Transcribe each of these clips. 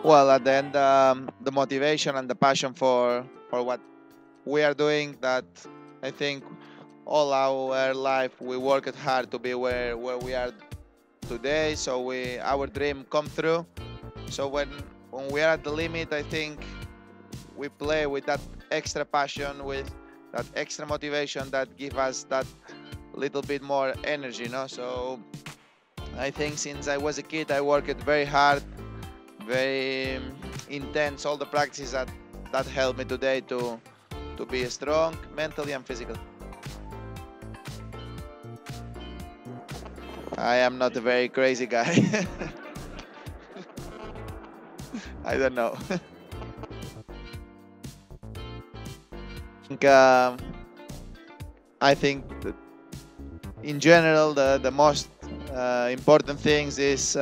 Well, at the end, the motivation and the passion for what we are doing. That I think all our life we worked hard to be where we are today. So our dream come through. So when we are at the limit, I think we play with that extra passion, with that extra motivation that give us that little bit more energy. So I think since I was a kid, I worked very hard, very intense. All the practices that helped me today to be strong mentally and physically. I am not a very crazy guy. I don't know. think, um, I think that in general the most important things is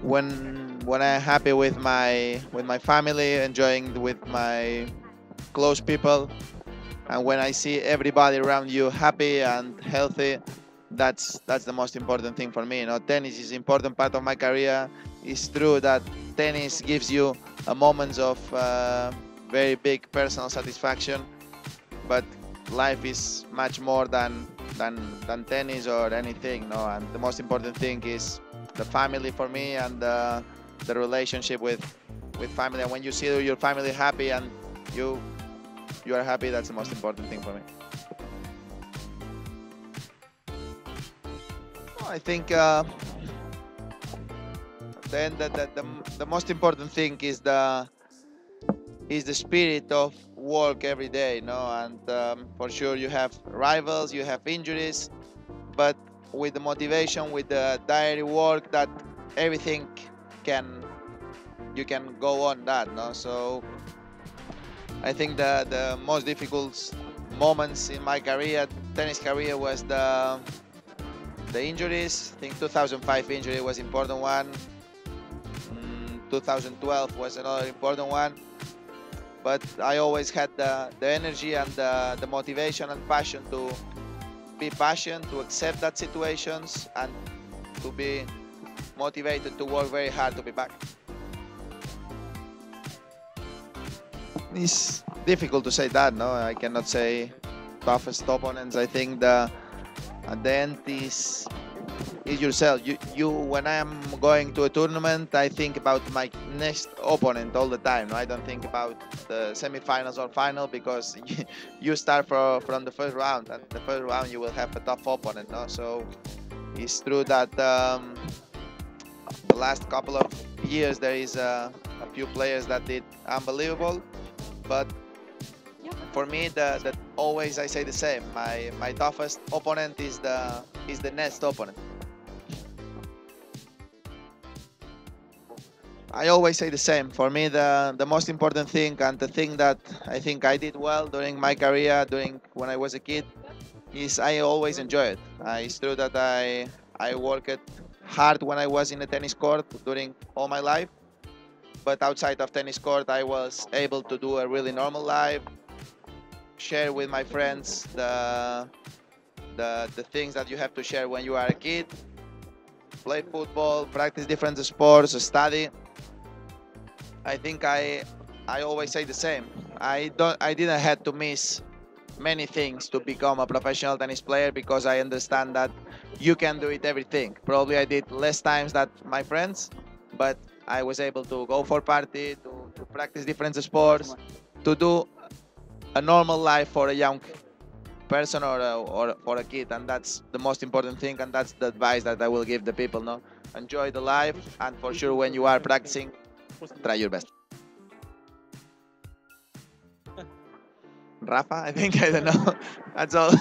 when I'm happy with my family, enjoying with my close people, and when I see everybody around you happy and healthy, that's the most important thing for me. Tennis is an important part of my career. It's true that tennis gives you a moments of very big personal satisfaction, but life is much more than tennis or anything. And the most important thing is the family for me, and the relationship with family. And when you see your family happy and you you are happy, that's the most important thing for me. I think then the most important thing is the spirit of work every day, and for sure you have rivals, you have injuries, but with the motivation, with the diary work, that everything can you can go on that. So I think the most difficult moments in my career, tennis career, was the injuries. I think 2005 injury was important one. 2012 was another important one. But I always had the energy and the motivation and passion to be patient, to accept that situations, and to be motivated to work very hard to be back. It's difficult to say that. No, I cannot say toughest opponents. I think at the end is yourself. You when I am going to a tournament, I think about my next opponent all the time. I don't think about the semifinals or final, because you start from the first round, and the first round you will have a tough opponent. No? So it's true that the last couple of years there is a few players that did unbelievable, but for me, the always I say the same. My toughest opponent is the next opponent. I always say the same. For me, the most important thing, and the thing that I think I did well during my career, during when I was a kid, is I always enjoy it. It's true that I worked hard when I was in the tennis court during all my life, but outside of tennis court, I was able to do a really normal life, share with my friends the things that you have to share when you are a kid, play football, practice different sports, study. I think I always say the same. I didn't have to miss many things to become a professional tennis player, because I understand that you can do it everything. Probably I did less times than my friends, but I was able to go for party, to practice different sports, to do a normal life for a young person, or for a kid, and that's the most important thing, and that's the advice that I will give the people. No, enjoy the life, and for sure when you are practicing, try your best. Rafa, I think. I don't know. That's all.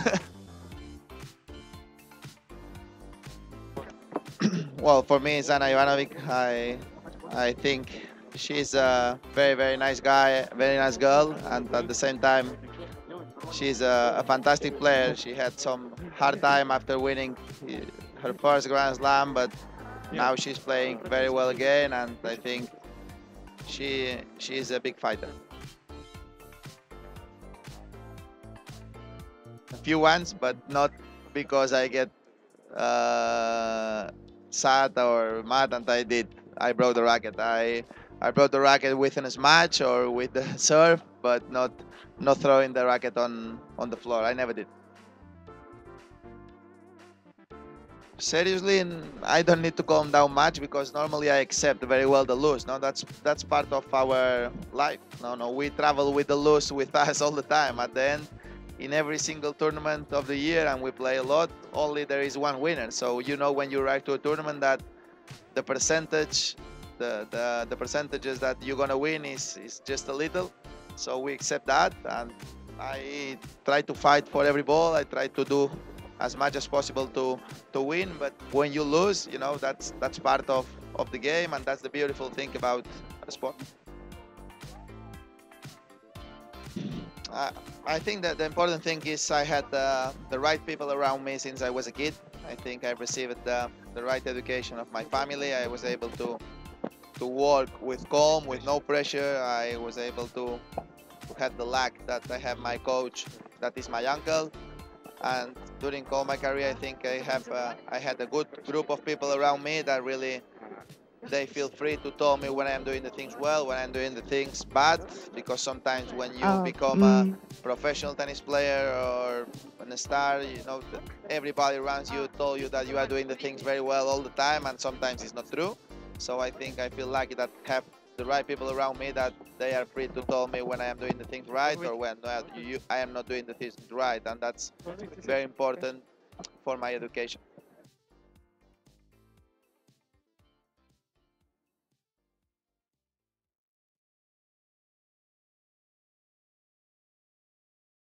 Well, for me, Zana Ivanovic, I think she's a very nice guy, very nice girl, and at the same time, she's a fantastic player. She had some hard time after winning her first Grand Slam, but now she's playing very well again, and I think she's a big fighter. A few ones, but not because I get sad or mad, and I did I broke the racket. I broke the racket within a smash or with the serve, but not throwing the racket on the floor. I never did. Seriously, I don't need to calm down much because normally I accept very well the lose. No, that's part of our life. No, we travel with the lose with us all the time. At the end, in every single tournament of the year, and we play a lot, only there is one winner. So you know when you arrive to a tournament that the percentage, the percentages that you're gonna win is just a little. So we accept that, and I try to fight for every ball. I try to do as much as possible to win, but when you lose, you know, that's part of the game, and that's the beautiful thing about the sport. I think that the important thing is I had the right people around me since I was a kid. I think I received the right education of my family. I was able to work with calm, with no pressure. I was able to have the luck that I have my coach, that is my uncle. And during all my career, I think I had a good group of people around me that really, they feel free to tell me when I'm doing the things well, when I'm doing the things bad, because sometimes when you become a professional tennis player or a star, you know, everybody around you told you that you are doing the things very well all the time, and sometimes it's not true. So I think I feel lucky that I have the right people around me, that they are free to tell me when I am doing the things right or when I am not doing the things right, and that's very important for my education.